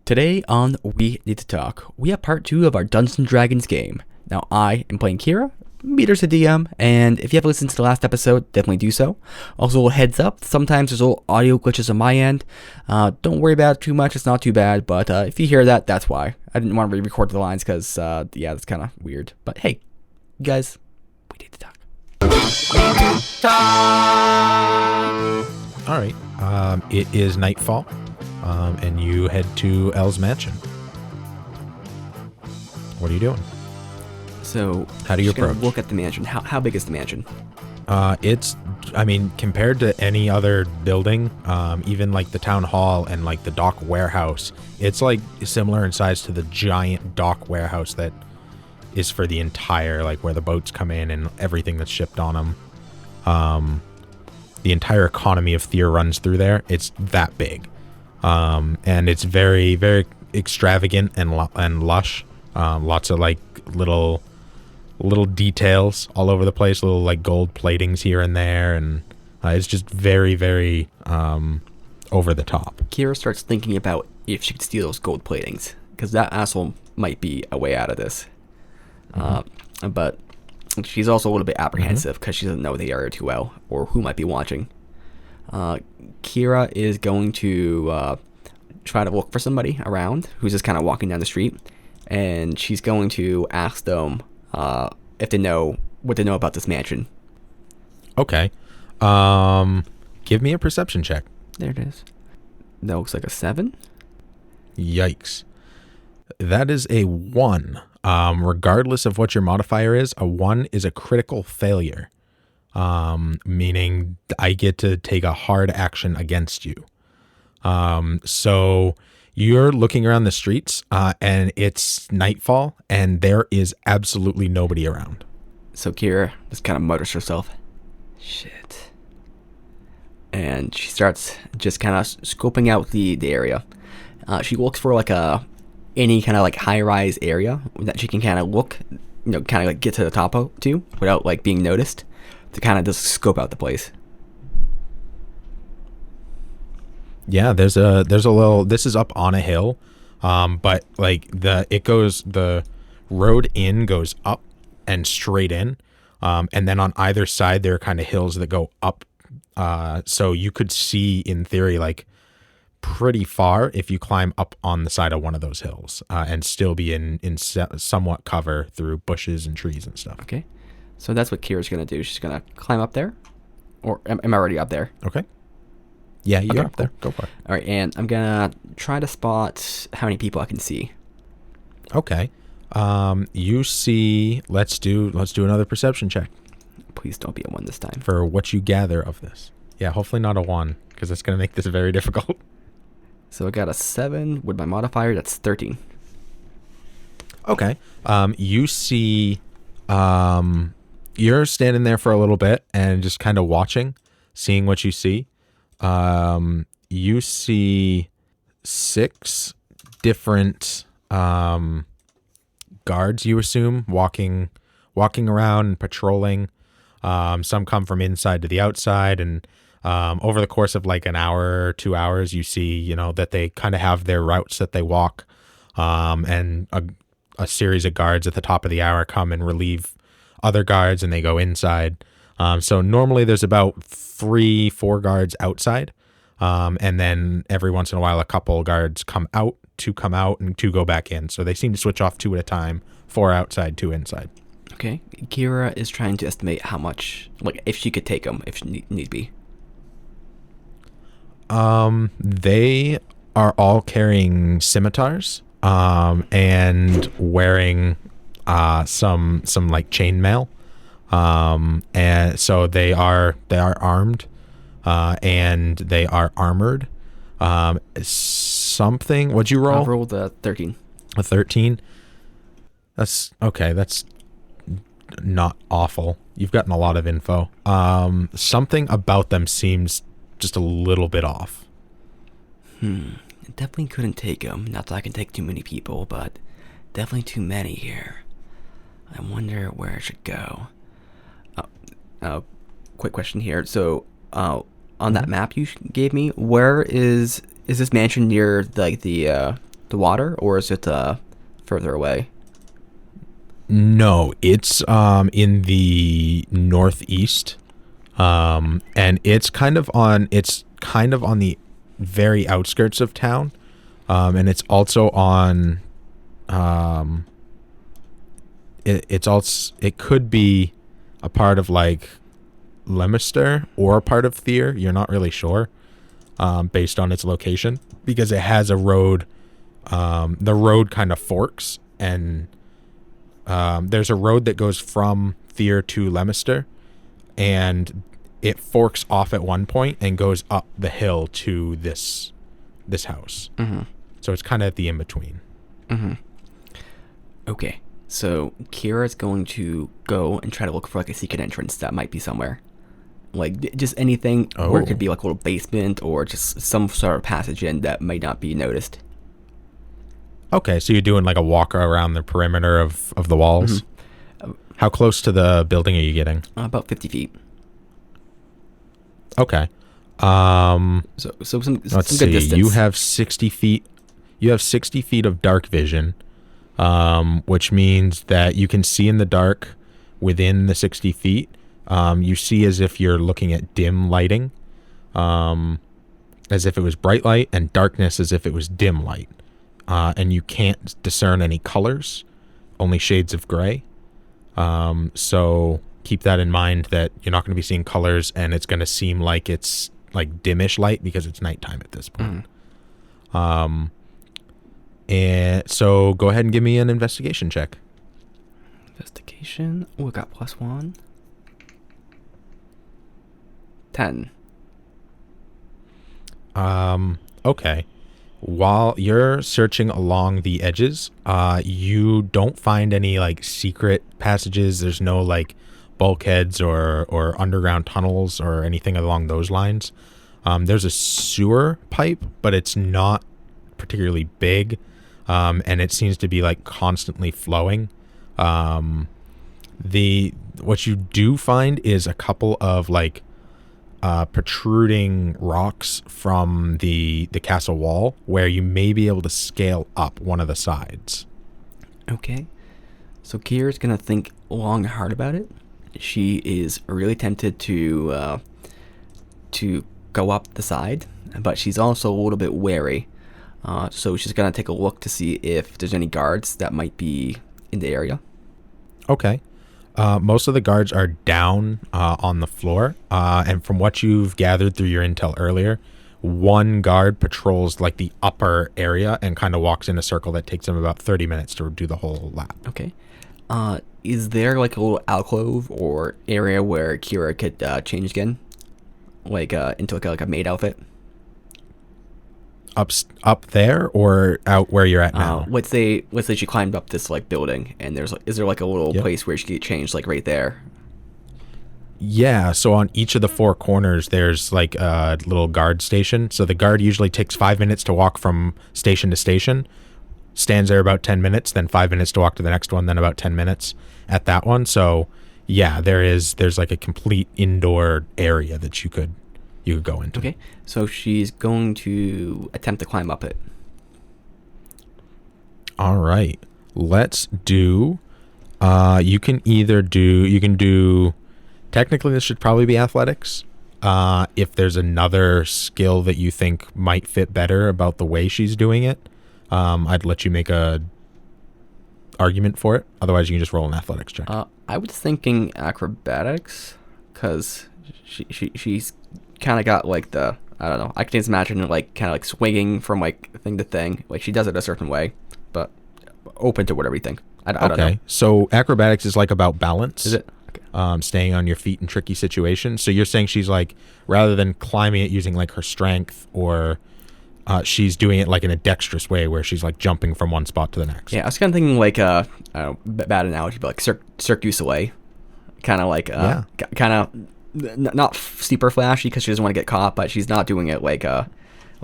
Today on We Need to Talk, we have part 2 of our Dungeons & Dragons game. Now, I am playing Kira, Meader's the DM, and if you haven't listened to the last episode, definitely do so. Also, a little heads up, sometimes there's little audio glitches on my end. Don't worry about it too much, it's not too bad, but if you hear that, that's why. I didn't want to re-record the lines because, that's kind of weird. But hey, you guys, we need to talk. All right, it is nightfall. And you head to Elle's mansion. What are you doing? So, how do you approach? Look at the mansion. How big is the mansion? Compared to any other building, even like the town hall and like the dock warehouse, it's like similar in size to the giant dock warehouse that is for the entire, like where the boats come in and everything that's shipped on them. The entire economy of Thier runs through there. It's that big. And it's very, very extravagant and lush. Lots of like little details all over the place, little like gold platings here and there, and it's just very, very over the top. Kira starts thinking about if she could steal those gold platings, because that asshole might be a way out of this. But she's also a little bit apprehensive because she doesn't know the area too well or who might be watching. Kira is going to try to look for somebody around who's just kind of walking down the street, and she's going to ask them if they know what they know about this mansion. Okay. Give me a perception check. There it is. That looks like a 7. Yikes. That is a 1. Regardless of what your modifier is, a 1 is a critical failure. Meaning I get to take a hard action against you. So you're looking around the streets, and it's nightfall, and there is absolutely nobody around. So Kira just kind of mutters to herself, shit. And she starts just kind of scoping out the area. She looks for like any kind of like high-rise area that she can kind of look, kind of like get to the top of to without like being noticed, to kind of just scope out the place. Yeah, there's a little, this is up on a hill, but like the road in goes up and straight in, and then on either side there are kind of hills that go up, so you could see in theory like pretty far if you climb up on the side of one of those hills, and still be in somewhat cover through bushes and trees and stuff. Okay. So that's what Kira's going to do. She's going to climb up there. Or am I already up there? Okay. Yeah, you're okay, up there. Go for it. All right, and I'm going to try to spot how many people I can see. Okay. You see, let's do another perception check. Please don't be a 1 this time. For what you gather of this. Yeah, hopefully not a 1, because it's going to make this very difficult. So I got a 7 with my modifier. That's 13. Okay. You see... you're standing there for a little bit and just kind of watching, seeing what you see. You see 6 different guards, you assume, walking around and patrolling. Some come from inside to the outside, and over the course of like an hour or 2 hours, you see, that they kind of have their routes that they walk, and a series of guards at the top of the hour come and relieve other guards, and they go inside. So normally there's about 3-4 guards outside, and then every once in a while a couple guards come out, and 2 go back in. So they seem to switch off 2 at a time, 4 outside, 2 inside. Okay. Kira is trying to estimate how much, like if she could take them, if need be. They are all carrying scimitars, and wearing some like chainmail, and so they are armed, and they are armored. Something. What'd you roll? I rolled a 13. A 13. That's okay. That's not awful. You've gotten a lot of info. Something about them seems just a little bit off. Definitely couldn't take them. Not that I can take too many people, but definitely too many here. I wonder where I should go. Quick question here. So, on that map you gave me, where is this mansion near like the the water, or is it further away? No, it's in the northeast, and it's kind of on the very outskirts of town, and it's also on it could be a part of like Leominster or a part of Thier. You're not really sure, based on its location, because it has a road. The road kind of forks, and there's a road that goes from Thier to Leominster, and it forks off at one point and goes up the hill to this house. Mm-hmm. So it's kind of at the in between. Mm-hmm. Okay, so Kira's going to go and try to look for like a secret entrance that might be somewhere, like just anything where it could be like a little basement or just some sort of passage in that might not be noticed. Okay, so you're doing like a walk around the perimeter of the walls. Mm-hmm. How close to the building are you getting? About 50 feet. Okay. So some Let's good see. distance. You have 60 feet. You have 60 feet of dark vision, which means that you can see in the dark within the 60 feet. You see as if you're looking at dim lighting, as if it was bright light, and darkness as if it was dim light. And you can't discern any colors, only shades of gray. So keep that in mind, that you're not going to be seeing colors, and it's going to seem like it's like dimish light because it's nighttime at this point. And so go ahead and give me an investigation check. Investigation. Oh, I got +1. 10. Okay. While you're searching along the edges, you don't find any like secret passages. There's no like bulkheads or underground tunnels or anything along those lines. There's a sewer pipe, but it's not particularly big, and it seems to be like constantly flowing. What you do find is a couple of like protruding rocks from the castle wall, where you may be able to scale up one of the sides. Okay. So Kira's gonna think long and hard about it. She is really tempted to go up the side, but she's also a little bit wary. So she's gonna take a look to see if there's any guards that might be in the area. Okay. Most of the guards are down on the floor, and from what you've gathered through your intel earlier, one guard patrols like the upper area and kind of walks in a circle that takes him about 30 minutes to do the whole lap. Okay. Is there like a little alcove or area where Kira could change again, like into like a maid outfit? Up there or out where you're at now? Let's say she climbed up this like building, and is there like a little place where she could change, like right there? Yeah, so on each of the four corners there's like a little guard station. So the guard usually takes 5 minutes to walk from station to station, stands there about 10 minutes, then 5 minutes to walk to the next one, then about 10 minutes at that one. So yeah, there's like a complete indoor area that you could go into. Okay, so she's going to attempt to climb up it. All right, let's do. You can do. Technically, this should probably be athletics. If there's another skill that you think might fit better about the way she's doing it, I'd let you make a argument for it. Otherwise, you can just roll an athletics check. I was thinking acrobatics, because she's kind of got like the, I don't know, I can just imagine her like kind of like swinging from like thing to thing. Like she does it a certain way, but open to whatever you think. I don't know. So acrobatics is like about balance. Is it? Okay. Staying on your feet in tricky situations. So you're saying she's like, rather than climbing it using like her strength, or she's doing it like in a dexterous way where she's like jumping from one spot to the next. Yeah, I was kind of thinking like I don't know, bad analogy, but like Cirque du Soleil, kind of like kind of not super flashy because she doesn't want to get caught, but she's not doing it like a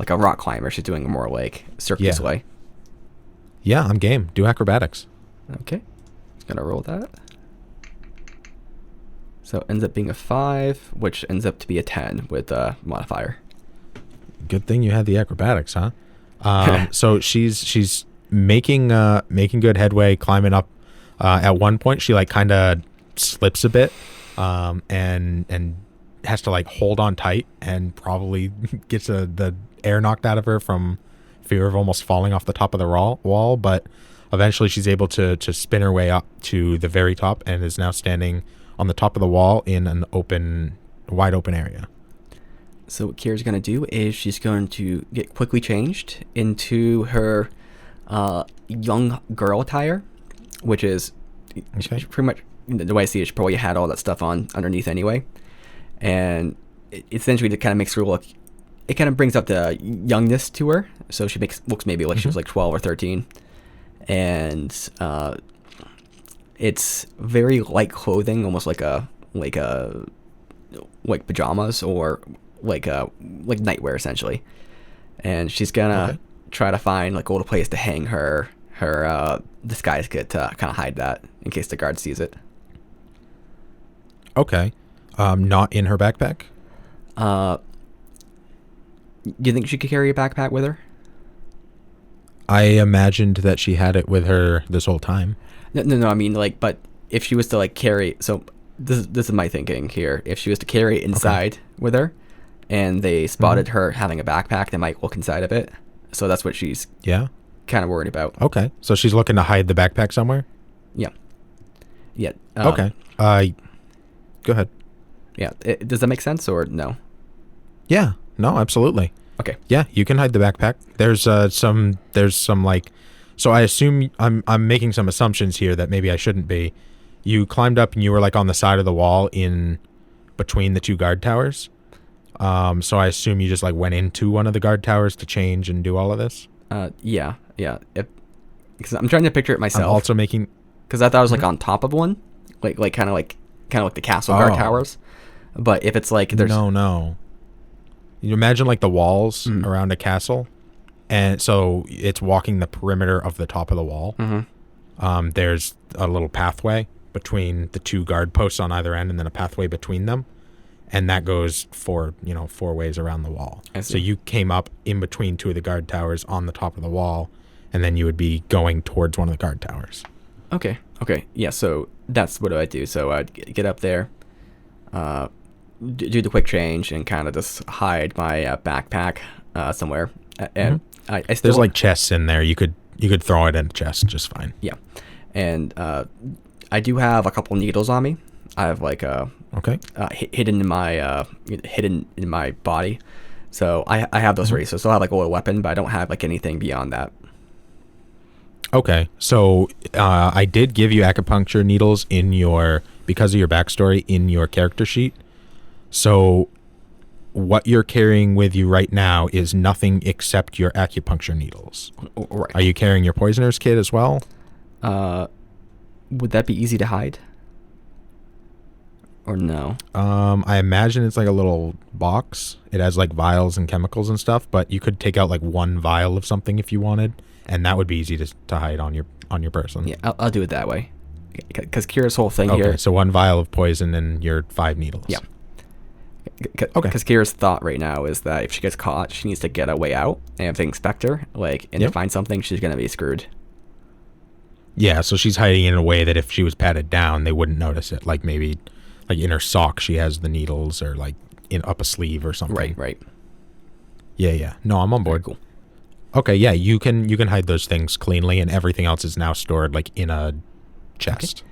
rock climber. She's doing it more like Cirque du Soleil. Yeah, I'm game. Do acrobatics. Okay, just gonna roll that. So it ends up being a 5, which ends up to be a 10 with a modifier. Good thing you had the acrobatics, huh? So she's making good headway, climbing up. At one point, she like kind of slips a bit, and has to like hold on tight, and probably gets the air knocked out of her from fear of almost falling off the top of the wall. But eventually, she's able to spin her way up to the very top, and is now standing on the top of the wall in an wide open area. So what Kira's going to do is she's going to get quickly changed into her young girl attire, which is pretty much, the way I see it, she probably had all that stuff on underneath anyway. And it essentially it kind of makes her look, it kind of brings up the youngness to her. So she looks maybe like she was like 12 or 13. And it's very light clothing, almost like pajamas or like nightwear essentially. And she's gonna try to find like a little place to hang her disguise kit to kind of hide that in case the guard sees it. Okay. Not in her backpack? Do you think she could carry a backpack with her? I imagined that she had it with her this whole time. No. I mean, like, but if she was to like carry, so this is my thinking here. If she was to carry it inside with her, and they spotted her having a backpack, they might look inside of it. So that's what she's kind of worried about. Okay. So she's looking to hide the backpack somewhere? Yeah. Okay. Go ahead. Yeah. Does that make sense or no? Yeah. No, absolutely. Okay. Yeah, you can hide the backpack. There's some like, so I assume I'm making some assumptions here that maybe I shouldn't be. You climbed up and you were like on the side of the wall in between the two guard towers. So I assume you just like went into one of the guard towers to change and do all of this. Yeah. Because I'm trying to picture it myself. I'm also making, because I thought I was like on top of one, like kind of like the castle guard towers. But if it's like there's no. You imagine like the walls around a castle, and so it's walking the perimeter of the top of the wall. There's a little pathway between the two guard posts on either end, and then a pathway between them, and that goes four ways around the wall. So you came up in between two of the guard towers on the top of the wall, and then you would be going towards one of the guard towers. Okay. Yeah, so that's what I do. So I'd get up there, do the quick change, and kind of just hide my backpack somewhere. And I still, there's like chests in there. You could throw it in a chest just fine. Yeah, and I do have a couple needles on me. I have like hidden in my body. So I have those ready. So I still have like a little weapon, but I don't have like anything beyond that. Okay, so I did give you acupuncture needles because of your backstory in your character sheet. So what you're carrying with you right now is nothing except your acupuncture needles. Right. Are you carrying your poisoner's kit as well? Would that be easy to hide? Or no? I imagine it's like a little box. It has like vials and chemicals and stuff, but you could take out like one vial of something if you wanted, and that would be easy to hide on your person. Yeah, I'll do it that way. Because Kira's whole thing here. Okay, so one vial of poison and your 5 needles. Yeah. Because Kira's thought right now is that if she gets caught, she needs to get a way out, and if they inspect her, to find something, she's gonna be screwed. Yeah, so she's hiding in a way that if she was patted down, they wouldn't notice it. Like maybe, like in her sock, she has the needles, or like up a sleeve or something. Right. Yeah. No, I'm on board. Very cool. Okay, yeah, you can hide those things cleanly, and everything else is now stored like in a chest. Okay.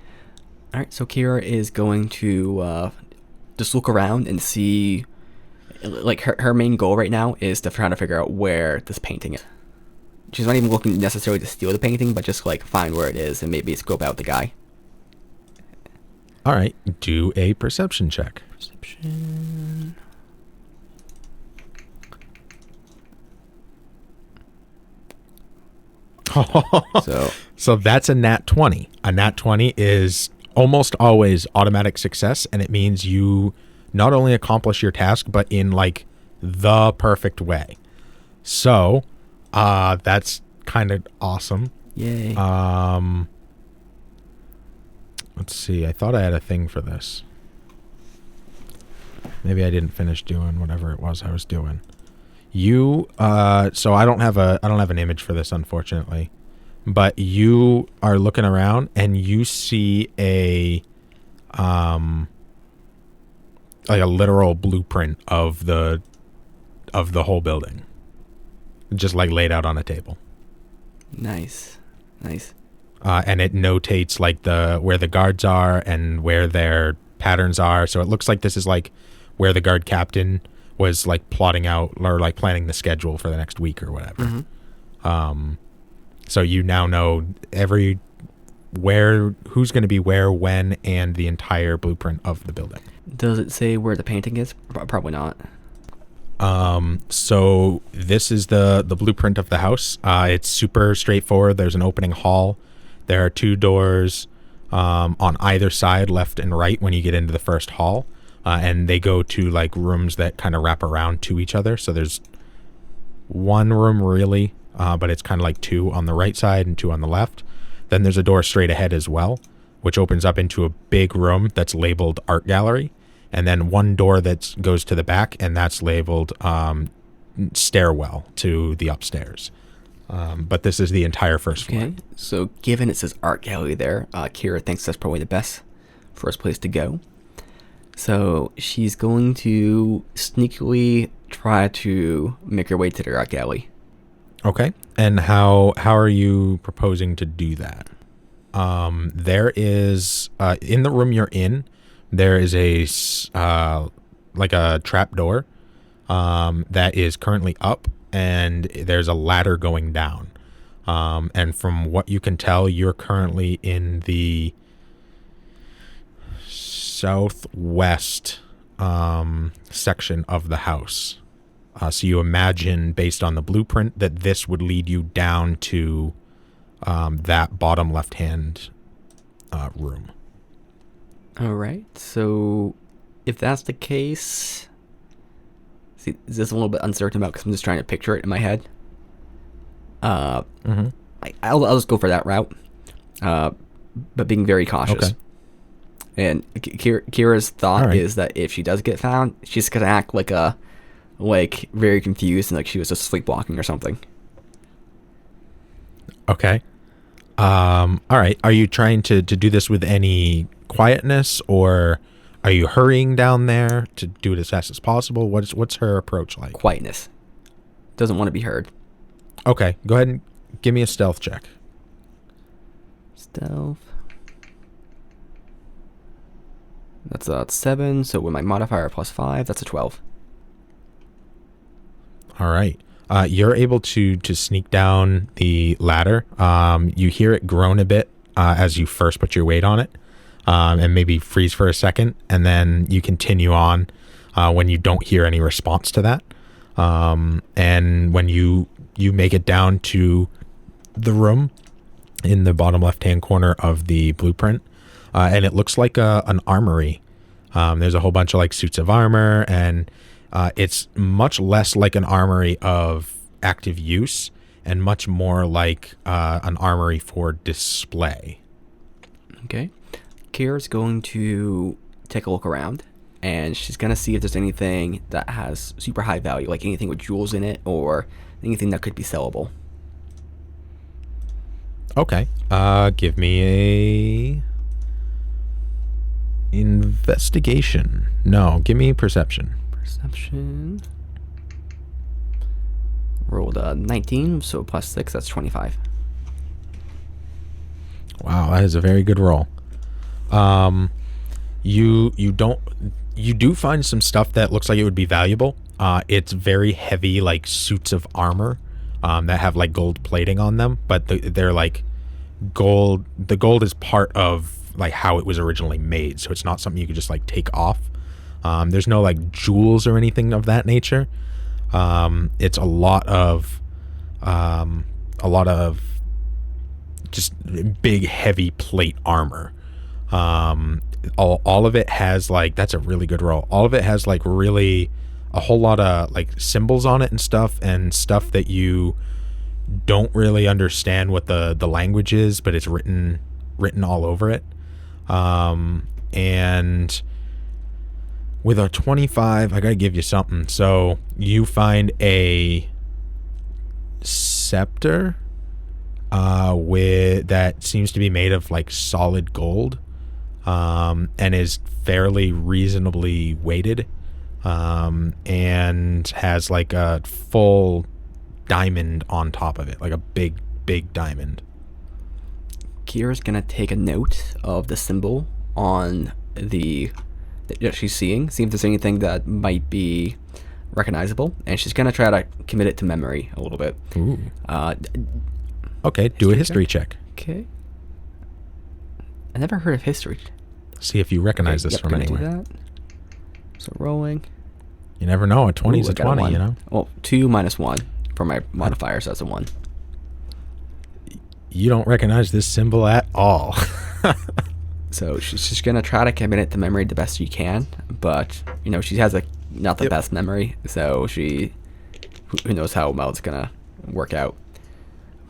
All right, so Kira is going to just look around and see, like her main goal right now is to try to figure out where this painting is. She's not even looking necessarily to steal the painting, but just like find where it is and maybe scope out the guy. All right, do a perception check. Perception. So that's a nat 20. A nat 20 is almost always automatic success, and it means you not only accomplish your task, but in like the perfect way. So that's kind of awesome. Yay. Let's see. I thought I had a thing for this. Maybe I didn't finish doing whatever it was I was doing. So I don't have an image for this, unfortunately, but you are looking around and you see like a literal blueprint of the whole building, just like laid out on a table. Nice. And it notates like where the guards are and where their patterns are. So it looks like this is like where the guard captain was like plotting out or like planning the schedule for the next week or whatever. Mm-hmm. So you now know who's going to be where, when, and the entire blueprint of the building. Does it say where the painting is? Probably not. So this is the blueprint of the house. It's super straightforward. There's an opening hall. There are 2 doors on either side, left and right, when you get into the first hall. And they go to like rooms that kind of wrap around to each other. So there's 1 room really, but it's kind of like 2 on the right side and 2 on the left. Then there's a door straight ahead as well, which opens up into a big room that's labeled art gallery. And then 1 door that goes to the back, and that's labeled stairwell to the upstairs. But this is the entire first floor. Okay, so given it says art gallery there, Kira thinks that's probably the best first place to go. So she's going to sneakily try to make her way to the art gallery. Okay, and how are you proposing to do that? There is in the room you're in, there is like a trap door that is currently up, and there's a ladder going down. And from what you can tell, you're currently in the southwest section of the house. So you imagine, based on the blueprint, that this would lead you down to that bottom left-hand room. All right. So if that's the case, see, this is a little bit uncertain about because I'm just trying to picture it in my head. Mm-hmm. I'll just go for that route, but being very cautious. Okay. And Kira's thought is that if she does get found, she's gonna act like very confused and like she was just sleepwalking or something. Okay. All right. Are you trying to do this with any quietness, or are you hurrying down there to do it as fast as possible? What's her approach like? Quietness. Doesn't want to be heard. Okay. Go ahead and give me a stealth check. Stealth. That's a 7, so with my modifier +5, that's a 12. All right. You're able to sneak down the ladder. You hear it groan a bit as you first put your weight on it, and maybe freeze for a second, and then you continue on when you don't hear any response to that. And when you make it down to the room in the bottom left-hand corner of the blueprint, and it looks like an armory. There's a whole bunch of like suits of armor, and it's much less like an armory of active use and much more like an armory for display. Okay. Kira's going to take a look around, and she's going to see if there's anything that has super high value, like anything with jewels in it or anything that could be sellable. Okay. Give me a investigation. No, give me perception. Perception. Rolled a 19, so +6, that's 25. Wow, that is a very good roll. You do find some stuff that looks like it would be valuable. It's very heavy, like suits of armor that have like gold plating on them, but they're like gold. The gold is part of like how it was originally made, so it's not something you could just like take off. There's no like jewels or anything of that nature. It's a lot of just big heavy plate armor. All of it has like, that's a really good roll. All of it has like really a whole lot of like symbols on it and stuff that you don't really understand what the language is, but it's written all over it. And With a 25, I gotta give you something. So you find a scepter with that seems to be made of like solid gold, and is fairly reasonably weighted, and has like a full diamond on top of it, like a big diamond. Kira's gonna take a note of the symbol on that she's seeing, see if there's anything that might be recognizable, and she's gonna try to commit it to memory a little bit. Ooh. Okay, do a history check. Okay. I never heard of history. See if you recognize this from anywhere. Do that. So rolling. You never know. A 20 is a I got 20, you know? Well, 2 minus 1 for my modifier, so that's a 1. You don't recognize this symbol at all. So she's just gonna try to commit it to memory the best she can, but she has not the best memory, so who knows how well it's gonna work out.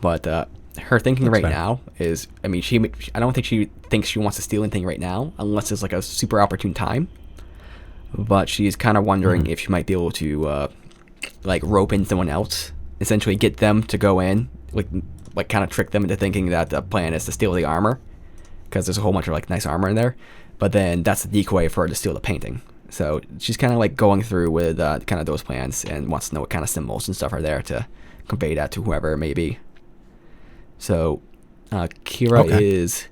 But her thinking right now is, I don't think she thinks she wants to steal anything right now, unless it's like a super opportune time. But she's kind of wondering if she might be able to like rope in someone else, essentially get them to go in, like kind of trick them into thinking that the plan is to steal the armor, because there's a whole bunch of like nice armor in there. But then that's the decoy for her to steal the painting. So she's kind of like going through with kind of those plans and wants to know what kind of symbols and stuff are there to convey that to whoever it may be. So Kira is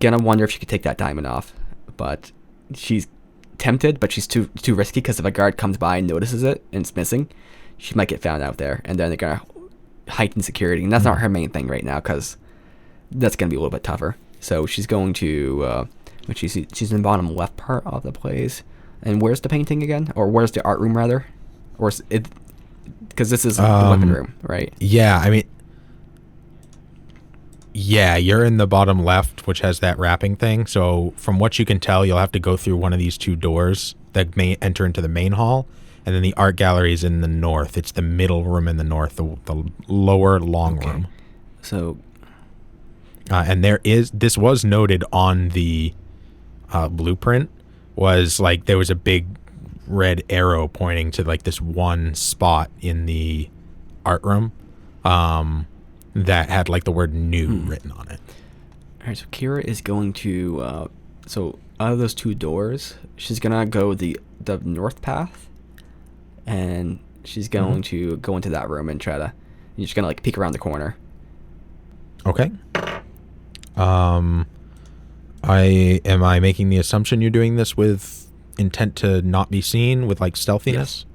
gonna wonder if she could take that diamond off, but she's tempted, but she's too risky, because if a guard comes by and notices it and it's missing, she might get found out there, and then they're gonna heighten security, and that's not her main thing right now, because that's gonna be a little bit tougher. So she's going to she's in the bottom left part of the place. And where's the painting again, or where's the art room rather, or is it, because this is the weapon room, right? Yeah, you're in the bottom left, which has that wrapping thing. So from what you can tell, you'll have to go through one of these 2 doors that may enter into the main hall. And then the art gallery is in the north. It's the middle room in the north, the lower long room. So... and this was noted on the blueprint, was like there was a big red arrow pointing to like this one spot in the art room. That had like the word new written on it. All right, so Kira is going to, so out of those 2 doors, she's going to go the north path, and she's going to go into that room and try to, you're just going to like peek around the corner. Okay. Am I making the assumption you're doing this with intent to not be seen, with like stealthiness? Yes.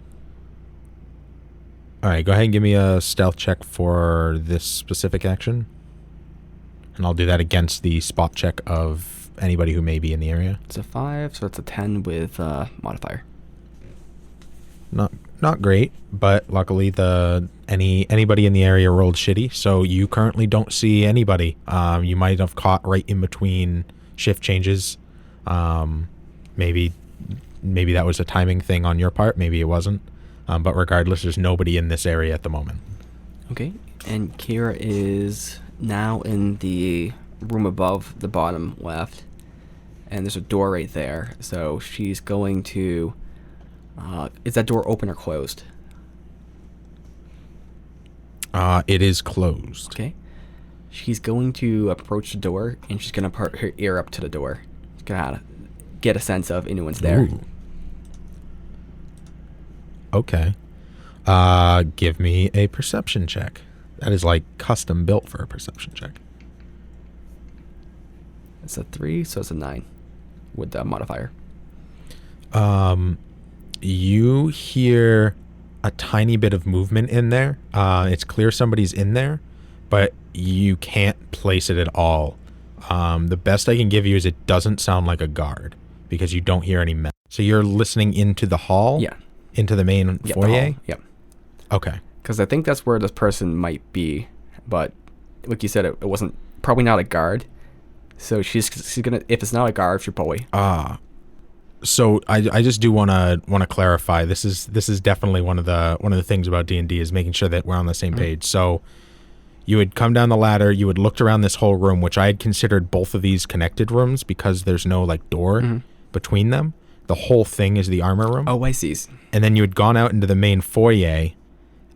All right, go ahead and give me a stealth check for this specific action. And I'll do that against the spot check of anybody who may be in the area. It's a 5, so it's a 10 with modifier. Not great, but luckily anybody in the area rolled shitty, so you currently don't see anybody. You might have caught right in between shift changes. Maybe that was a timing thing on your part. Maybe it wasn't. But regardless, there's nobody in this area at the moment. Okay, and Kira is now in the room above the bottom left, and there's a door right there. So she's going to... is that door open or closed? It is closed. Okay. She's going to approach the door, and she's going to put her ear up to the door. She's going to get a sense of anyone's there. Ooh. Okay. Give me a perception check. That is like custom built for a perception check. It's a 3, so it's a 9 with the modifier. You hear a tiny bit of movement in there. It's clear somebody's in there, but you can't place it at all. The best I can give you is it doesn't sound like a guard, because you don't hear any men. So you're listening into the hall? Yeah. Into the main foyer? Yep. Okay. Because I think that's where this person might be, but like you said, it wasn't, probably not a guard. So she's gonna, if it's not a guard, she'll probably... So I just do want to clarify. This is definitely one of the things about D&D is making sure that we're on the same page. So you would come down the ladder, you would look around this whole room, which I had considered both of these connected rooms because there's no like door between them. The whole thing is the armor room. Oh, I see. And then you had gone out into the main foyer,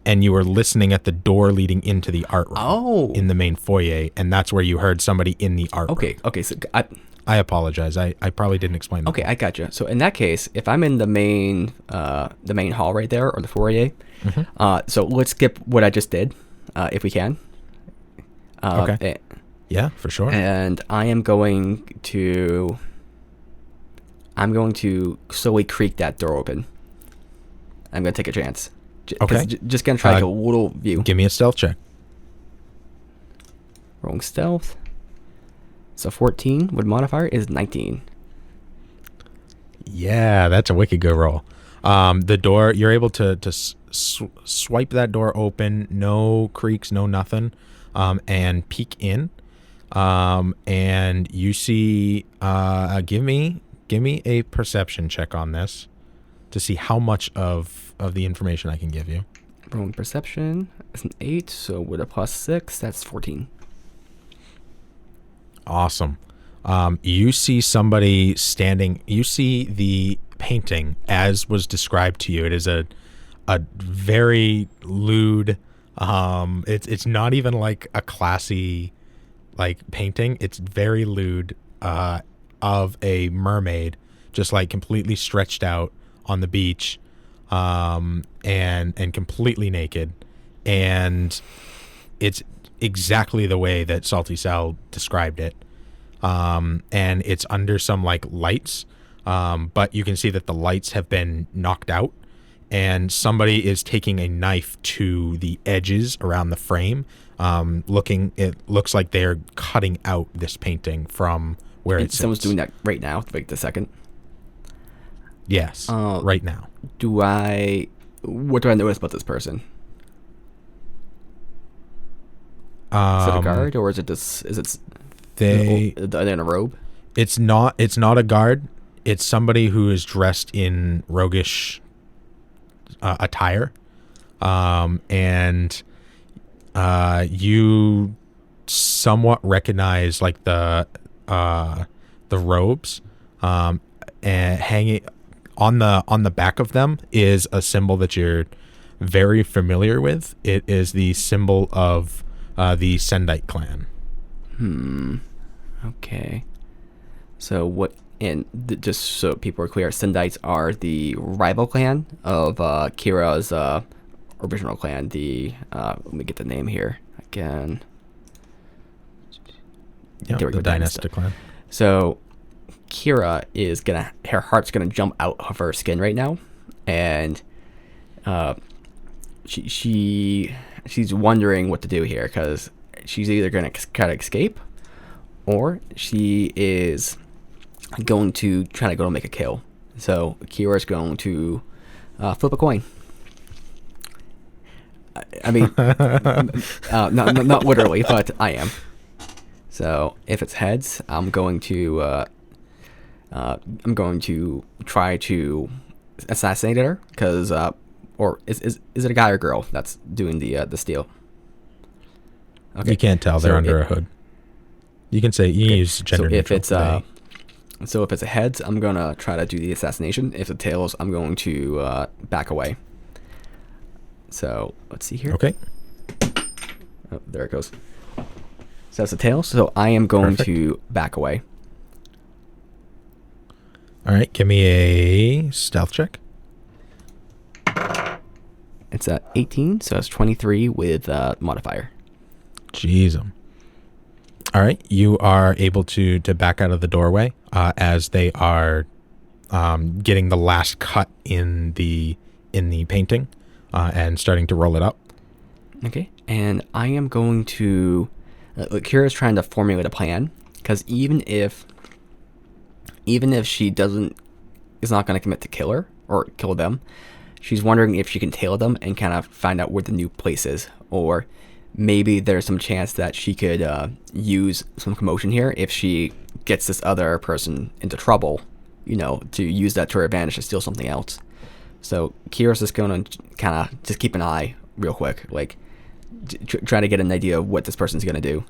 and you were listening at the door leading into the art room. Oh. In the main foyer, and that's where you heard somebody in the art room. Okay, so I apologize. I probably didn't explain that. Okay, I gotcha. So in that case, if I'm in the main hall right there, or the foyer, so let's skip what I just did, if we can. Okay. Yeah, for sure. And I'm going to slowly creak that door open. I'm gonna take a chance. Okay. Just gonna try like a little view. Give me a stealth check. Rolling stealth. So 14 with modifier is 19. Yeah, that's a wicked good roll. The door, you're able to swipe that door open, no creaks, no nothing, and peek in. And you see, give me a perception check on this to see how much of the information I can give you. Rolling perception is an 8, so with a +6, that's 14. Awesome. You see somebody standing. You see the painting as was described to you. It is a very lewd. It's not even like a classy like painting. It's very lewd of a mermaid, just like completely stretched out on the beach, and completely naked, and it's exactly the way that Salty Sal described it. And it's under some like lights, but you can see that the lights have been knocked out, and somebody is taking a knife to the edges around the frame. It looks like they're cutting out this painting from where it sits. Someone's doing that right now, like the second. Yes, right now. What do I notice about this person? Is it a guard, or is it this? Are they in a robe? It's not a guard. It's somebody who is dressed in roguish attire, and you somewhat recognize like the robes, and hanging on the back of them is a symbol that you're very familiar with. It is the symbol of the Sendite clan. Okay. So what? And just so people are clear, Sendites are the rival clan of Kira's original clan. Let me get the name here again. Yeah, the dynastic clan. So Kira is her heart's gonna jump out of her skin right now, and she's wondering what to do here, because she's either gonna try to escape, or she is going to try to go make a kill. So Kira's going to flip a coin. I mean, not literally, but I am. So if it's heads, I'm going to try to assassinate her, because or is it a guy or girl that's doing the steal? Okay. You can't tell. They're under a hood. You can use gender neutral. So if it's a heads, I'm gonna try to do the assassination. If it's tails, I'm going to back away. So let's see here. Okay. Oh, there it goes. So that's the tails. So I am going to back away. All right, give me a stealth check. It's 18, so it's 23 with modifier. Jeez. All right, you are able to back out of the doorway as they are getting the last cut in the painting and starting to roll it up. Okay, and I am going to. Kira's trying to formulate a plan, because even if she is not going to commit to kill her or kill them, she's wondering if she can tail them and kind of find out where the new place is, or maybe there's some chance that she could use some commotion here if she gets this other person into trouble, to use that to her advantage to steal something else. So Kira's just going to kind of just keep an eye real quick, like try to get an idea of what this person's going to do.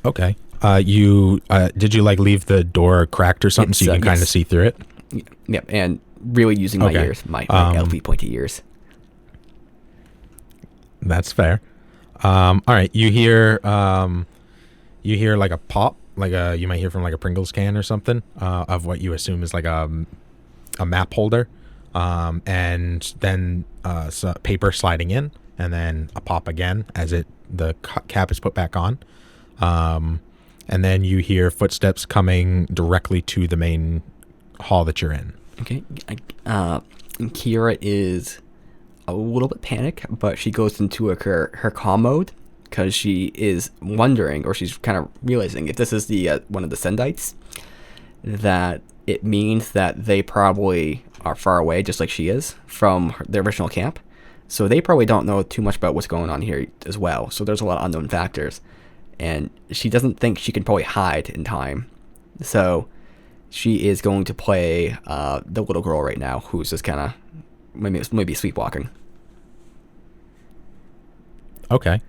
Okay. You did you like leave the door cracked or something so you can kind of see through it? Yep, and really using my ears, my elfy pointy ears. That's fair. All right, you hear like a pop, you might hear from like a Pringles can or something, of what you assume is like a map holder, and then paper sliding in, and then a pop again as the cap is put back on, and then you hear footsteps coming directly to the main hall that you're in. Okay, Kira is a little bit panicked, but she goes into her calm mode because she is wondering, or she's kind of realizing, if this is the one of the Sendites, that it means that they probably are far away, just like she is, from the original camp. So they probably don't know too much about what's going on here as well. So there's a lot of unknown factors. And she doesn't think she can probably hide in time. So she is going to play the little girl right now, who's just kind of maybe sleepwalking. Okay.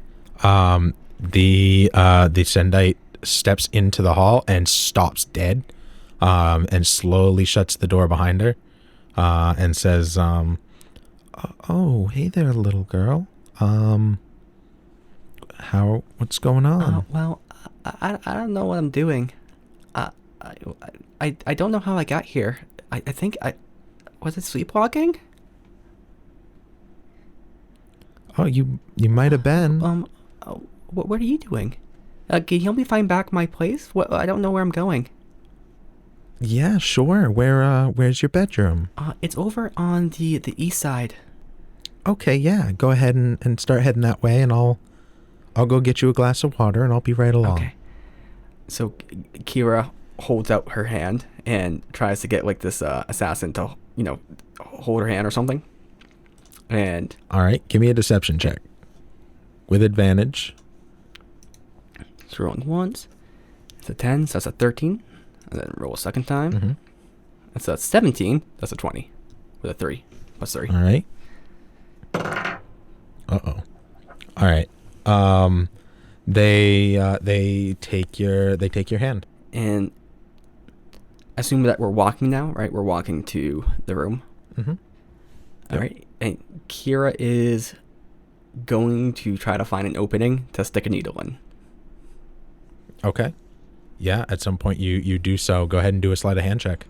The Sendite steps into the hall and stops dead, and slowly shuts the door behind her, and says, "Oh, hey there, little girl. What's going on?" Well, I don't know what I'm doing. I don't know how I got here. I think was it sleepwalking? Oh, you might have been. What are you doing? Can you help me find back my place? I don't know where I'm going. Yeah, sure. Where's your bedroom? It's over on the east side. Okay, yeah. Go ahead and start heading that way, and I'll go get you a glass of water, and I'll be right along. Okay. So Kira holds out her hand and tries to get like this assassin to hold her hand or something. And all right, give me a deception check with advantage. It's rolling once. It's a 10, so that's a 13. And then roll a second time. Mm-hmm. That's a 17. That's a 20 with a 3 plus 3. All right. Uh-oh. All right. They take your hand. And assume that we're walking now, right? We're walking to the room. Mm-hmm. Yep. All right. And Kira is going to try to find an opening to stick a needle in. Okay. Yeah, at some point you do so. Go ahead and do a sleight of hand check.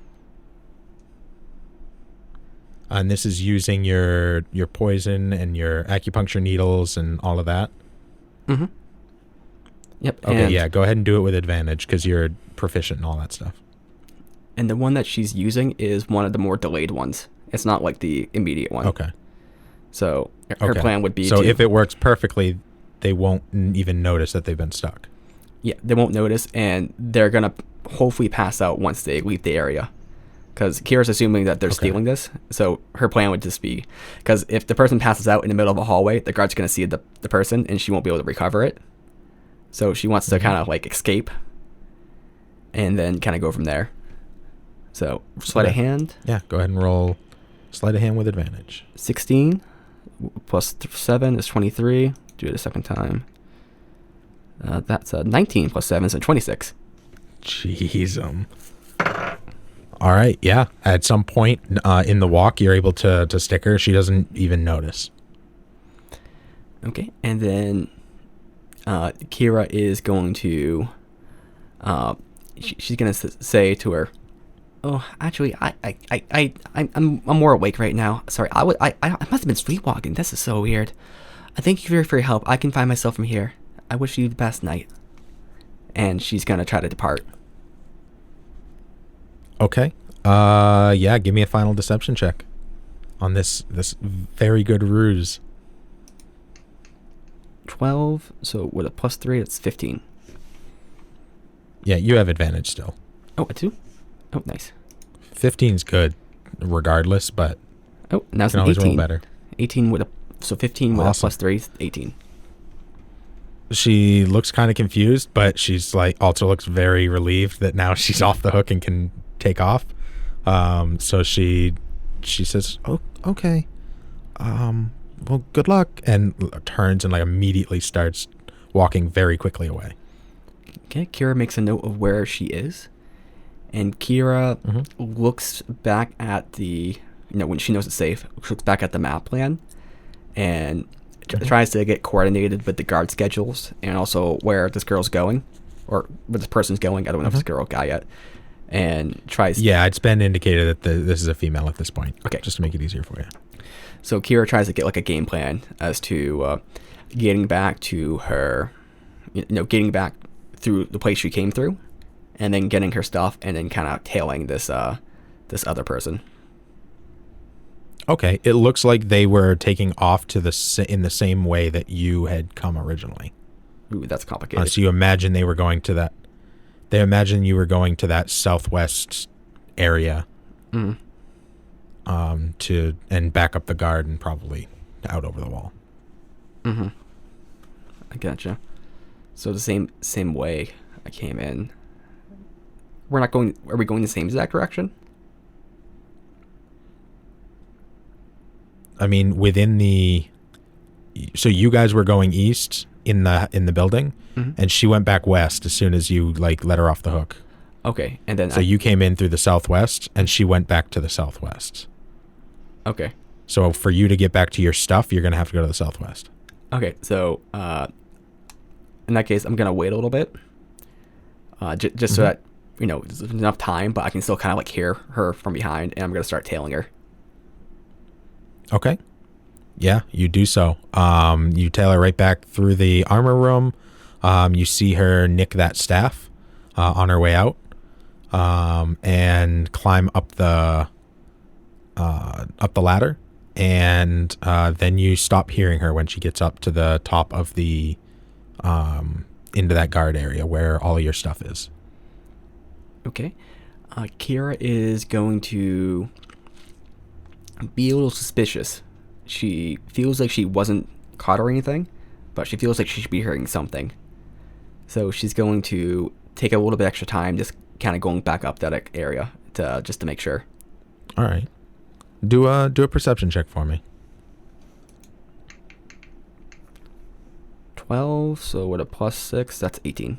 And this is using your poison and your acupuncture needles and all of that. Mm-hmm. Yep. Okay, yeah, go ahead and do it with advantage because you're proficient in all that stuff. And the one that she's using is one of the more delayed ones. It's not like the immediate one. Okay. So her plan would be so if it works perfectly, they won't even notice that they've been stuck. Yeah, they won't notice, and they're going to hopefully pass out once they leave the area. Because Kira's assuming that they're stealing this, so her plan would just be... Because if the person passes out in the middle of a hallway, the guard's going to see the person, and she won't be able to recover it. So she wants to kind of like escape, and then kind of go from there. So, sleight of hand. Yeah, go ahead and roll sleight of hand with advantage. 16 plus 7 is 23. Do it a second time. That's 19 plus 7, so 26. Jeez. All right, yeah. At some point in the walk, you're able to stick her. She doesn't even notice. Okay, and then Kira is going to... she's going to say to her, "Oh, actually, I'm more awake right now. Sorry, I must have been sleepwalking. This is so weird. I thank you for your help. I can find myself from here. I wish you the best night." And she's going to try to depart. Okay. Yeah, give me a final deception check on this very good ruse. 12, so with a plus 3, it's 15. Yeah, you have advantage still. Oh, a 2? Oh, nice. 15's good regardless, but oh, now it's you can an always 18. roll better. 18 with a... So 15 with a plus 3 is 18. She looks kind of confused, but she's like also looks very relieved that now she's off the hook and can take off. So she says, "Oh, okay. Well, good luck," and turns and like immediately starts walking very quickly away. Okay, Kira makes a note of where she is, and Kira looks back at the, when she knows it's safe, looks back at the map plan, and tries to get coordinated with the guard schedules, and also where this girl's going, or where this person's going. I don't know if it's a girl or guy yet, and tries. Yeah, it's been indicated that this is a female at this point. Okay, just to make it easier for you. So Kira tries to get like a game plan as to getting back to her, getting back through the place she came through, and then getting her stuff, and then kind of tailing this other person. Okay, it looks like they were taking off in the same way that you had come originally. Ooh, that's complicated. So you imagine they were going to that. They imagine you were going to that southwest area. And back up the guard and probably out over the wall. I gotcha. So the same way I came in. Are we going the same exact direction? I mean, so you guys were going east in the building, and she went back west as soon as you let her off the hook. Okay, and then so you came in through the southwest, and she went back to the southwest. Okay. So for you to get back to your stuff, you're gonna have to go to the southwest. Okay, so in that case, I'm gonna wait a little bit, just so that there's enough time, but I can still kind of hear her from behind, and I'm gonna start tailing her. Okay. Yeah, you do so. You tail her right back through the armor room. You see her nick that staff on her way out, and climb up the ladder, and then you stop hearing her when she gets up to the top of the into that guard area where all of your stuff is. Okay. Kira is going to be a little suspicious. She feels like she wasn't caught or anything, but she feels like she should be hearing something. So she's going to take a little bit extra time just kind of going back up that area just to make sure. All right. Do a perception check for me. 12, so with a +6, that's 18.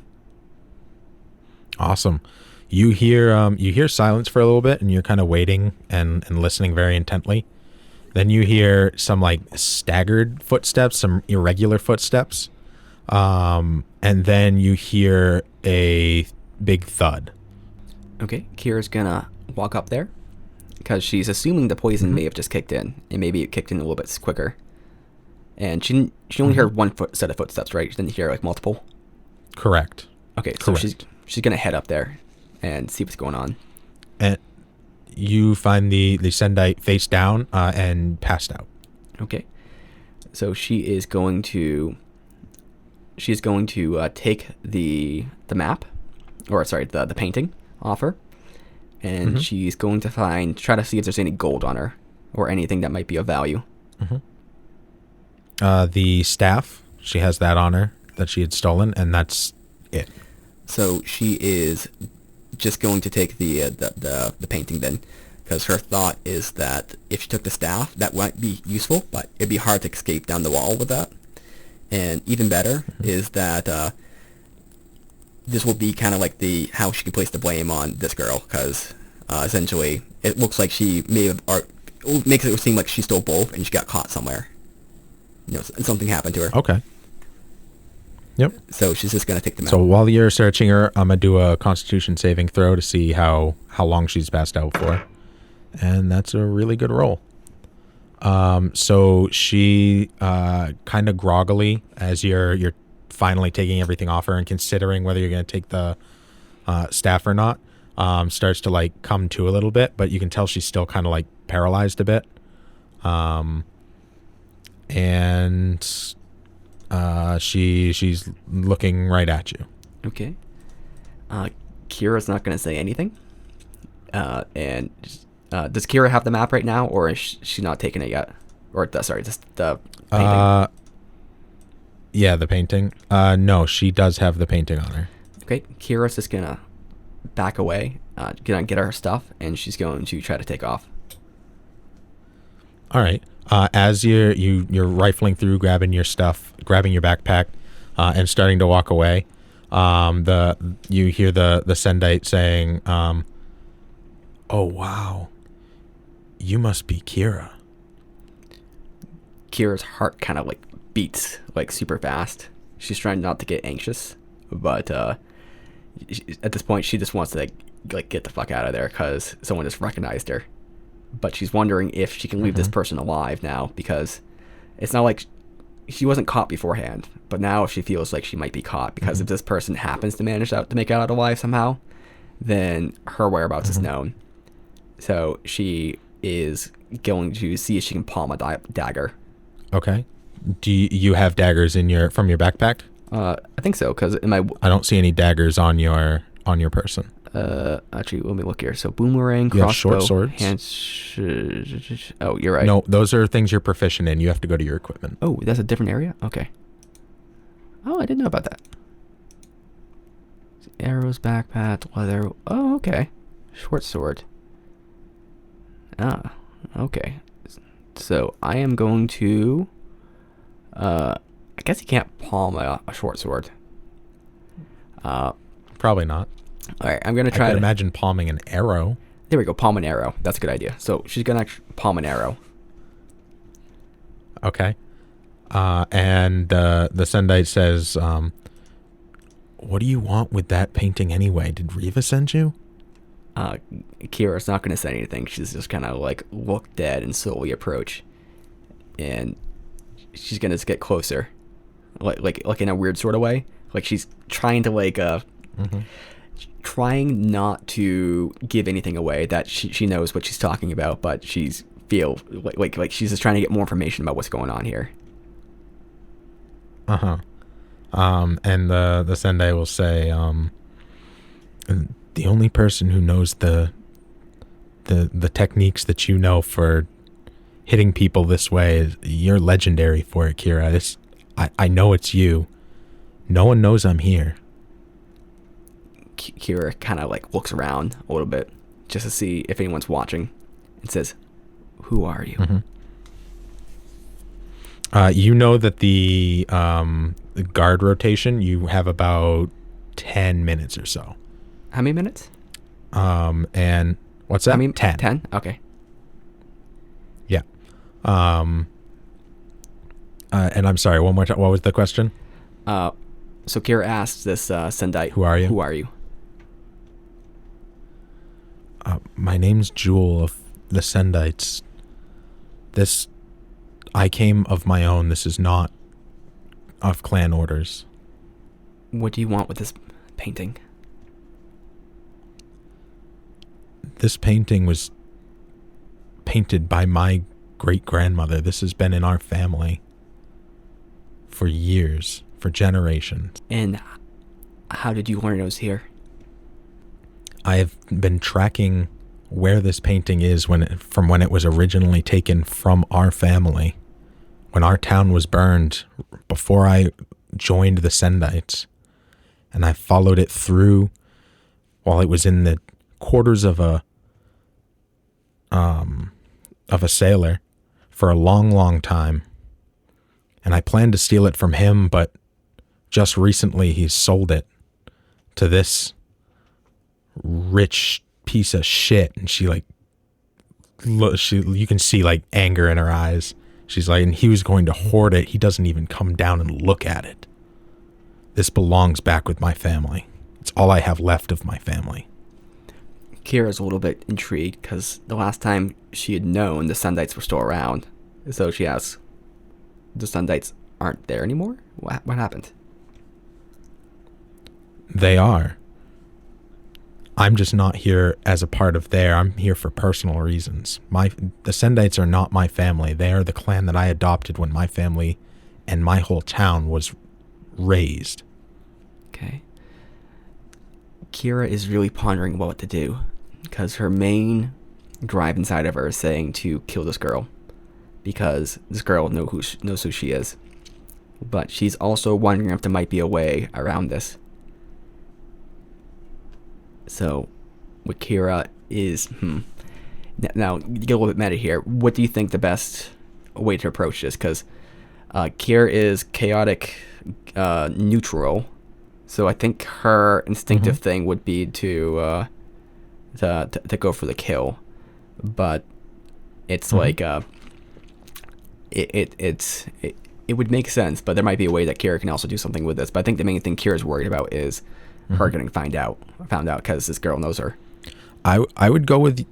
Awesome. You hear silence for a little bit, and you're kind of waiting and listening very intently. Then you hear some staggered footsteps, some irregular footsteps, and then you hear a big thud. Okay. Kira's gonna walk up there because she's assuming the poison may have just kicked in, and maybe it kicked in a little bit quicker. And she only heard one set of footsteps, right? She didn't hear multiple. Correct. Okay, so she's gonna head up there and see what's going on. And you find the Sendite face down and passed out. Okay, so she's going to take the map, or sorry, the painting off her, and she's going to try to see if there's any gold on her or anything that might be of value. The staff, she has that on her that she had stolen, and that's it. So she is just going to take the painting then, because her thought is that if she took the staff, that might be useful, but it'd be hard to escape down the wall with that. And even better is that this will be kind of how she can place the blame on this girl, because essentially it looks like she may have, or it makes it seem like she stole both and she got caught somewhere. Something happened to her. Okay. Yep. So she's just going to take them out. So while you're searching her, I'm going to do a Constitution saving throw to see how long she's passed out for. And that's a really good roll. So she kind of groggily, as you're finally taking everything off her and considering whether you're going to take the staff or not, starts to come to a little bit, but you can tell she's still kind of paralyzed a bit. And she's looking right at you. Okay. Kira's not going to say anything. And does Kira have the map right now, or is she not taking it yet? Or just the painting? Yeah, the painting. No, she does have the painting on her. Okay, Kira's just gonna back away, get her stuff, and she's going to try to take off. All right. As you're rifling through, grabbing your stuff, grabbing your backpack, and starting to walk away, You hear the Sendite saying, "Oh wow, you must be Kira." Kira's heart kind of like beats like super fast. She's trying not to get anxious, but at this point she just wants to like get the fuck out of there because someone just recognized her. But she's wondering if she can leave this person alive now, because it's not like she wasn't caught beforehand, but now she feels like she might be caught, because if this person happens to manage to make it out alive somehow, then her whereabouts is known. So she is going to see if she can palm a dagger. Okay. Do you have daggers from your backpack? I think so, because I don't see any daggers on your person. Actually, let me look here. So boomerang, you crossbow, have short swords. Oh, you're right. No, those are things you're proficient in. You have to go to your equipment. Oh, that's a different area? Okay. Oh, I didn't know about that. Arrows, backpack, leather. Oh, okay. Short sword. Ah, okay. So I am going to... I guess you can't palm a short sword. Probably not. All right, I'm going to try to... imagine palming an arrow. There we go, palm an arrow. That's a good idea. So she's going to palm an arrow. Okay. And the Sendite says, what do you want with that painting anyway? Did Riva send you? Kira's not going to say anything. She's just kind of like look dead and slowly approach. And she's going to get closer. Like in a weird sort of way. Like she's trying to trying not to give anything away, that she knows what she's talking about, but she's like she's just trying to get more information about what's going on here. And the Sendai will say, the only person who knows the techniques that you know for hitting people this way is you're legendary for it, Kira. I know it's you. No one knows I'm here. Kira kind of like looks around a little bit just to see if anyone's watching and says, "Who are you?" You know that the guard rotation, you have about 10 minutes or so. How many minutes? And what's that? I mean, 10. 10? Okay. Yeah. And I'm sorry, one more time. What was the question? So Kira asks this Sendite, Who are you? Who are you? My name's Jewel of the Sendites. I came of my own. This is not of clan orders. What do you want with this painting? This painting was painted by my great-grandmother. This has been in our family for years, for generations. And how did you learn it was here? I have been tracking where this painting is from when it was originally taken from our family, when our town was burned, before I joined the Sendites. And I followed it through while it was in the quarters of a sailor for a long, long time. And I planned to steal it from him, but just recently he's sold it to this rich piece of shit. And you can see like anger in her eyes. She's like, and he was going to hoard it. He doesn't even come down and look at it. This belongs back with my family. It's all I have left of my family. Kira's a little bit intrigued because the last time she had known, the Sendites were still around. So she asks, the Sendites aren't there anymore? What happened? They are. I'm just not here as a part of I'm here for personal reasons. The Sendites are not my family. They are the clan that I adopted when my family and my whole town was raised. Okay. Kira is really pondering about what to do, because her main drive inside of her is saying to kill this girl, because this girl knows who she is. But she's also wondering if there might be a way around this. So, what Kira is... Now, get a little bit meta here. What do you think the best way to approach this? Because Kira is chaotic neutral, So I think her instinctive thing would be to go for the kill, but it's like it would make sense, but there might be a way that Kira can also do something with this. But I think the main thing Kira's worried about is her getting found out because this girl knows her. I would go with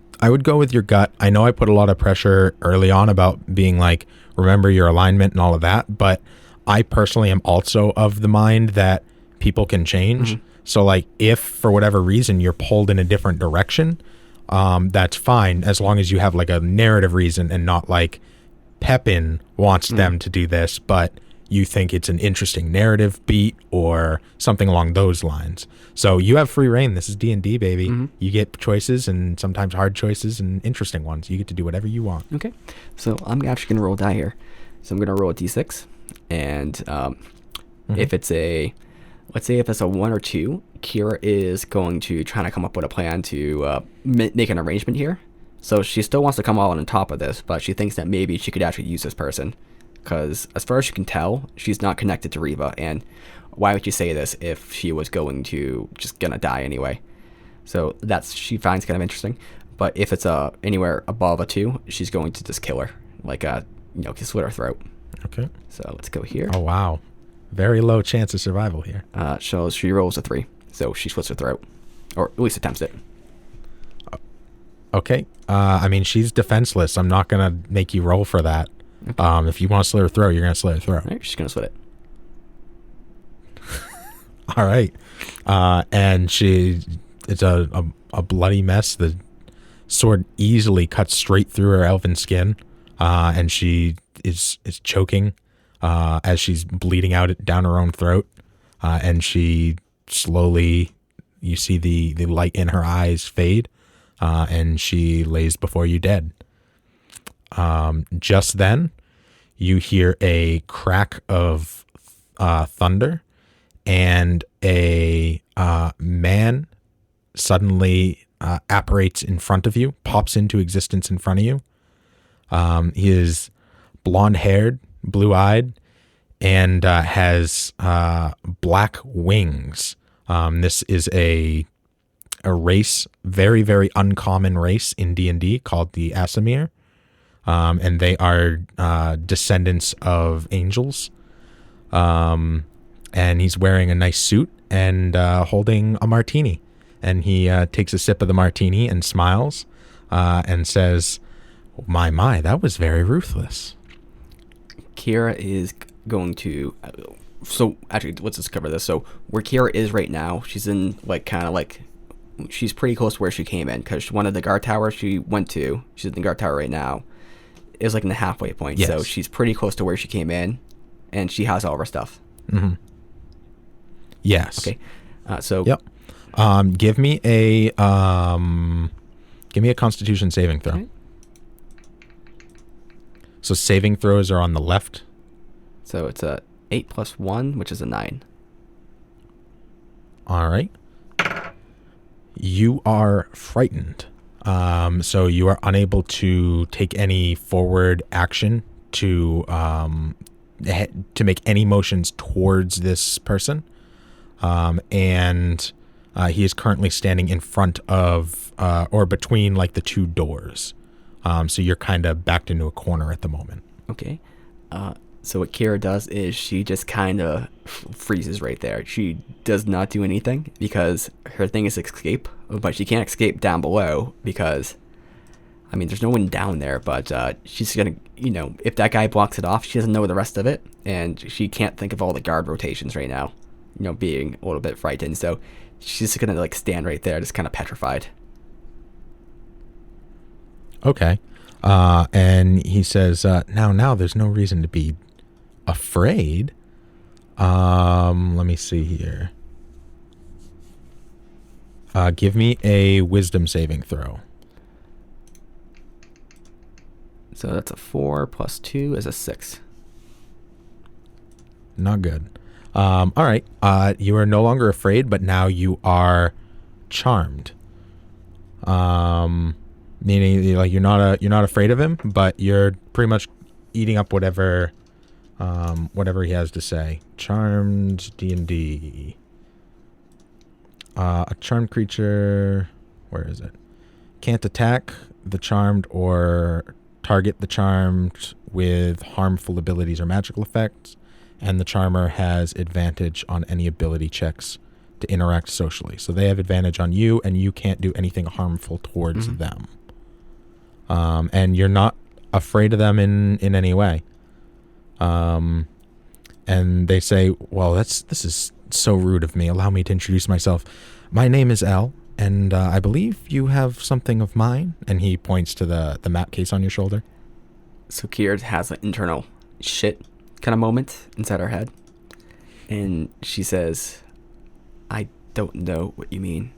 your gut. I know I put a lot of pressure early on about being like, remember your alignment and all of that, but I personally am also of the mind that people can change. So like if for whatever reason you're pulled in a different direction, that's fine as long as you have like a narrative reason and not like Pepin wants them to do this, but you think it's an interesting narrative beat or something along those lines. So you have free reign. This is D&D, baby. You get choices, and sometimes hard choices and interesting ones. You get to do whatever you want. Okay. So I'm actually going to roll a die here. So I'm going to roll a d6, and if it's let's say if it's a 1 or 2, Kira is going to try to come up with a plan to make an arrangement here. So she still wants to come all on top of this, but she thinks that maybe she could actually use this person. Because as far as she can tell, she's not connected to Riva. And why would you say this if she was going to die anyway? So she finds kind of interesting. But if it's anywhere above a 2, she's going to just kill her. Like, slit her throat. Okay. So let's go here. Oh, wow. Very low chance of survival here. So she rolls a 3. So she slits her throat. Or at least attempts it. Okay. I mean, she's defenseless. I'm not going to make you roll for that. Okay. If you want to slit her throat, you're going to slit her throat. All right, she's going to slit it. All right. And it's a bloody mess. The sword easily cuts straight through her elven skin. And she is choking as she's bleeding out down her own throat. And she slowly, you see the light in her eyes fade. And she lays before you dead. Just then, you hear a crack of thunder, and a man suddenly apparates in front of you, pops into existence in front of you. He is blonde-haired, blue-eyed, and has black wings. This is a race, very, very uncommon race in D&D called the Asamir. And they are descendants of angels. And he's wearing a nice suit and holding a martini. And he takes a sip of the martini and smiles and says, my, that was very ruthless. Kira is going to... so, actually, let's just cover this. So, where Kira is right now, she's in, she's pretty close to where she came in. Because one of the guard towers she went to, she's in the guard tower right now, is in the halfway point. Yes. So she's pretty close to where she came in, and she has all of her stuff. Yes. Okay. So. Yep. Give me a Constitution saving throw. Okay. So saving throws are on the left. So it's a 8 plus 1, which is a 9. All right. You are frightened. So you are unable to take any forward action to make any motions towards this person. And he is currently standing in front of or between the 2 doors. So you're kind of backed into a corner at the moment. Okay. So what Kira does is she just kind of freezes right there. She does not do anything because her thing is escape, but she can't escape down below because, there's no one down there, but she's going to, if that guy blocks it off, she doesn't know the rest of it, and she can't think of all the guard rotations right now, being a little bit frightened. So she's just going to stand right there, just kind of petrified. Okay. And he says, now there's no reason to be afraid. Let me see here. Give me a wisdom saving throw. So that's a 4 plus 2 is a 6. Not good. All right. You are no longer afraid, but now you are charmed. Meaning you're not afraid of him, but you're pretty much eating up whatever he has to say. Charmed D&D. A charmed creature, where is it? Can't attack the charmed or target the charmed with harmful abilities or magical effects, and the charmer has advantage on any ability checks to interact socially. So they have advantage on you, and you can't do anything harmful towards them. And you're not afraid of them in any way. And they say, well, this is so rude of me. Allow me to introduce myself. My name is Elle, and I believe you have something of mine. And he points to the map case on your shoulder. So Kira has an internal shit kind of moment inside her head. And she says, I don't know what you mean.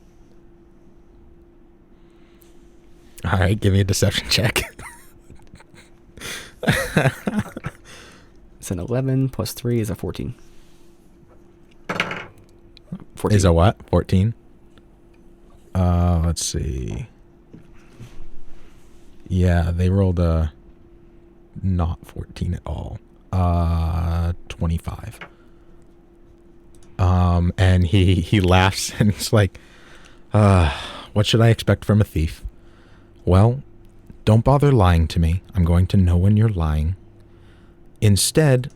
All right, give me a deception check. It's an 11 plus 3 is a 14. 14. Is a what? 14? Let's see. Yeah, they rolled a not 14 at all. 25. And he laughs and he's like, what should I expect from a thief? Well, don't bother lying to me. I'm going to know when you're lying. Instead,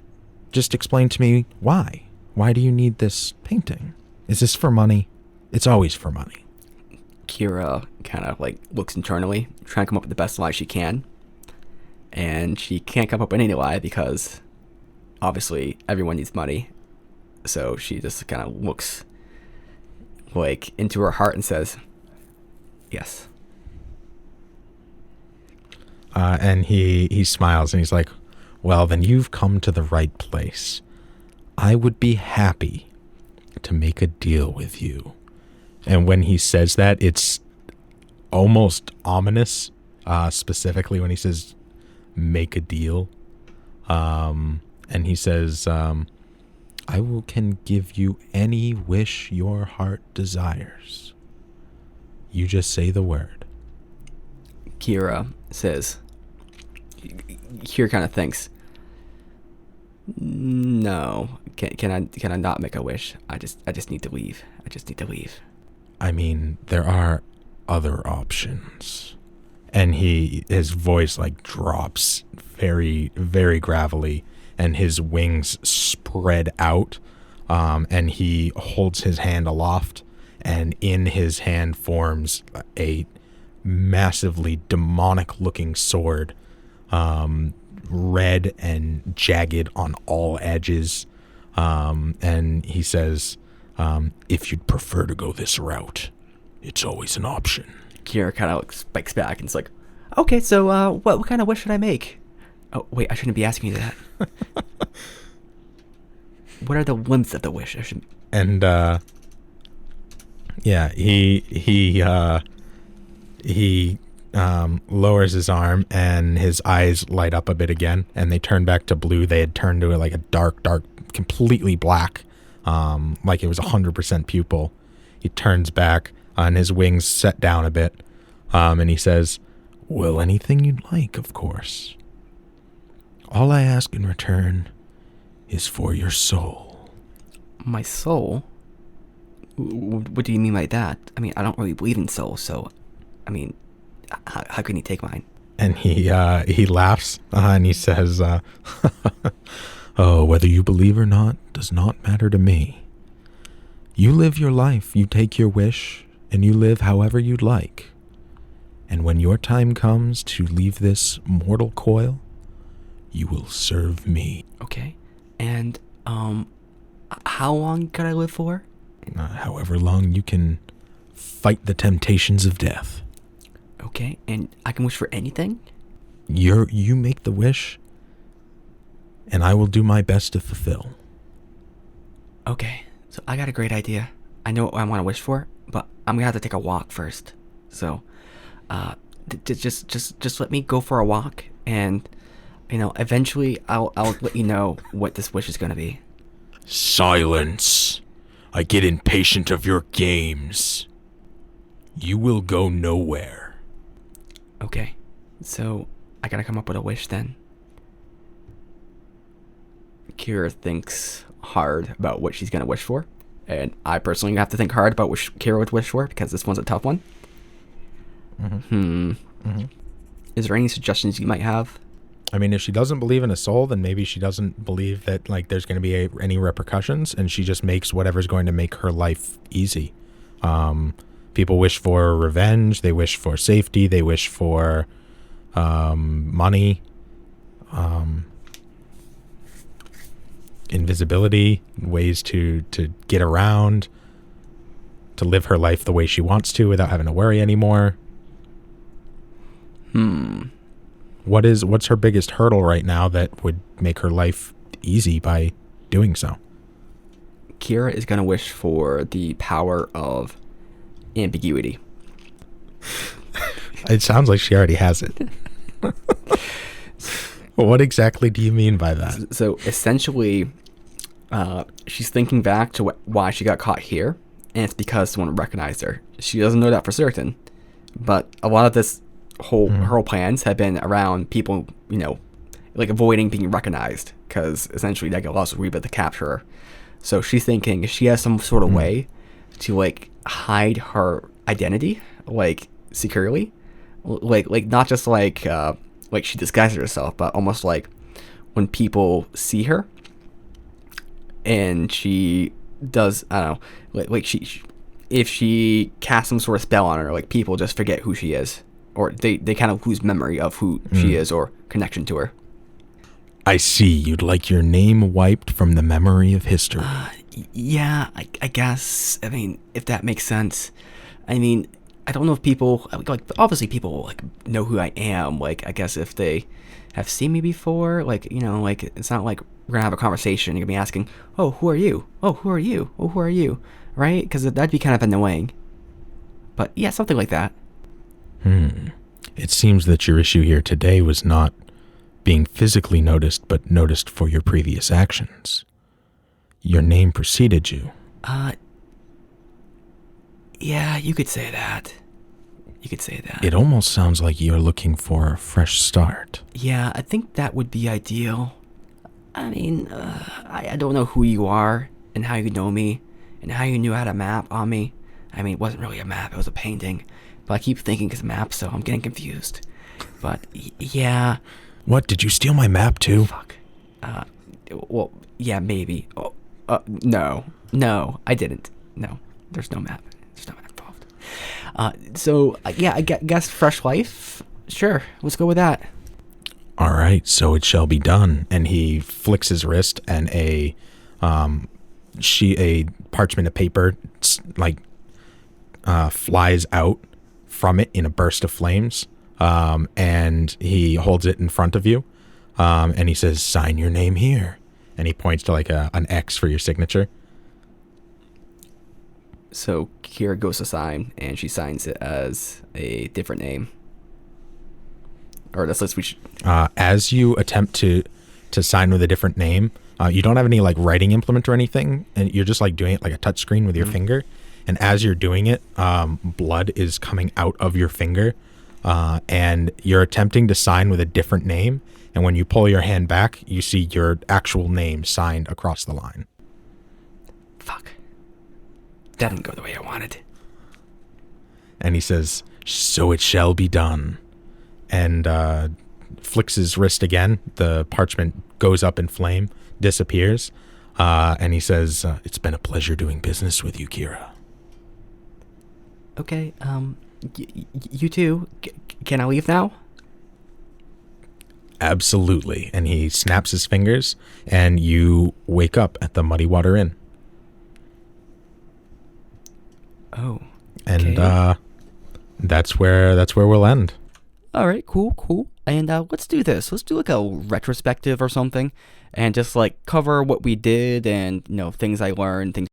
just explain to me why. Why do you need this painting? Is this for money? It's always for money. Kira kind of like looks internally, trying to come up with the best lie she can. And she can't come up with any lie because obviously everyone needs money. So she just kind of looks like into her heart and says, yes. And he smiles and he's like, well, then you've come to the right place. I would be happy to make a deal with you. And when he says that, it's almost ominous, specifically when he says, make a deal. And he says, can give you any wish your heart desires. You just say the word. Kira says, Kira kind of thinks, no, can I not make a wish? I just need to leave. I just need to leave. I mean, there are other options. And his voice like drops very, very gravelly, and his wings spread out, and he holds his hand aloft, and in his hand forms a massively demonic-looking sword, red and jagged on all edges, and he says, if you'd prefer to go this route, it's always an option. Kira kind of spikes back and it's like, okay, so what kind of wish should I make? Oh, wait, I shouldn't be asking you that. What are the limits of the wish? And yeah, he lowers his arm and his eyes light up a bit again, and they turn back to blue. They had turned to like a dark, completely black, like it was 100% pupil. He turns back and his wings set down a bit, and he says, well, anything you'd like, of course. All I ask in return is for your soul. My soul? What do you mean by that? I mean, I don't really believe in souls, so, I mean, how can you take mine? And he laughs, and he says, oh, whether you believe or not does not matter to me. You live your life, you take your wish, and you live however you'd like. And when your time comes to leave this mortal coil, you will serve me. Okay. And, how long could I live for? However long you can fight the temptations of death. Okay, and I can wish for anything? You make the wish, and I will do my best to fulfill. Okay, so I got a great idea. I know what I want to wish for, but I'm gonna have to take a walk first. So, just let me go for a walk, and eventually I'll let you know what this wish is gonna be. Silence! I get impatient of your games. You will go nowhere. Okay, so I gotta come up with a wish then. Kira thinks hard about what she's gonna wish for, And I personally have to think hard about which Kira would wish for, because this one's a tough one. Is there any suggestions you might have? I mean, if she doesn't believe in a soul, then maybe she doesn't believe that like there's going to be any repercussions, and she just makes whatever's going to make her life easy. People wish for revenge. They wish for safety. They wish for money, invisibility, ways to get around, to live her life the way she wants to without having to worry anymore. What's her biggest hurdle right now that would make her life easy by doing so? Kira is going to wish for the power of ambiguity. It sounds like she already has it. What exactly do you mean by that? So essentially, she's thinking back to why she got caught here, and it's because someone recognized her. She doesn't know that for certain, but a lot of this her whole plans have been around people, like avoiding being recognized, because essentially that allows Reba to capture her. So she's thinking if she has some sort of way to like hide her identity, like securely, like not just like she disguises herself, but almost like when people see her and she does, I don't know, like if she casts some sort of spell on her, like people just forget who she is, or they kind of lose memory of who she is or connection to her. I see. You'd like your name wiped from the memory of history. Yeah, I guess. I mean, if that makes sense. I mean, I don't know if people, like, obviously people, like, know who I am. Like, I guess if they have seen me before, like, like, it's not like we're going to have a conversation. You're going to be asking, oh, who are you? Oh, who are you? Oh, who are you? Right? Because that'd be kind of annoying. But, yeah, something like that. It seems that your issue here today was not being physically noticed, but noticed for your previous actions. Your name preceded you. Yeah, you could say that. It almost sounds like you're looking for a fresh start. Yeah, I think that would be ideal. I mean, I don't know who you are and how you know me and how you knew how to map on me. I mean, it wasn't really a map, it was a painting. But I keep thinking it's a map, so I'm getting confused. But, yeah. What, did you steal my map too? Fuck. Well, yeah, maybe. Oh, no, I didn't. No, there's no map. There's no map involved. So, yeah, I guess fresh life. Sure, let's go with that. All right, so it shall be done. And he flicks his wrist, and a parchment of paper flies out from it in a burst of flames. And he holds it in front of you, and he says, "Sign your name here." And he points to like an X for your signature. So Kira goes to sign, and she signs it as a different name. Or that's what we should. As you attempt to sign with a different name, you don't have any like writing implement or anything, and you're just like doing it like a touch screen with your finger. And as you're doing it, blood is coming out of your finger. And you're attempting to sign with a different name, and when you pull your hand back, you see your actual name signed across the line. Fuck. That didn't go the way I wanted. And he says, "So it shall be done." And flicks his wrist again. The parchment goes up in flame, disappears, and he says, "It's been a pleasure doing business with you, Kira." Okay, you too. Can I leave now? Absolutely. And he snaps his fingers, and you wake up at the Muddy Water Inn. Oh. And that's where we'll end. All right, cool. And let's do this. Let's do like a retrospective or something, and just like cover what we did and things I learned, things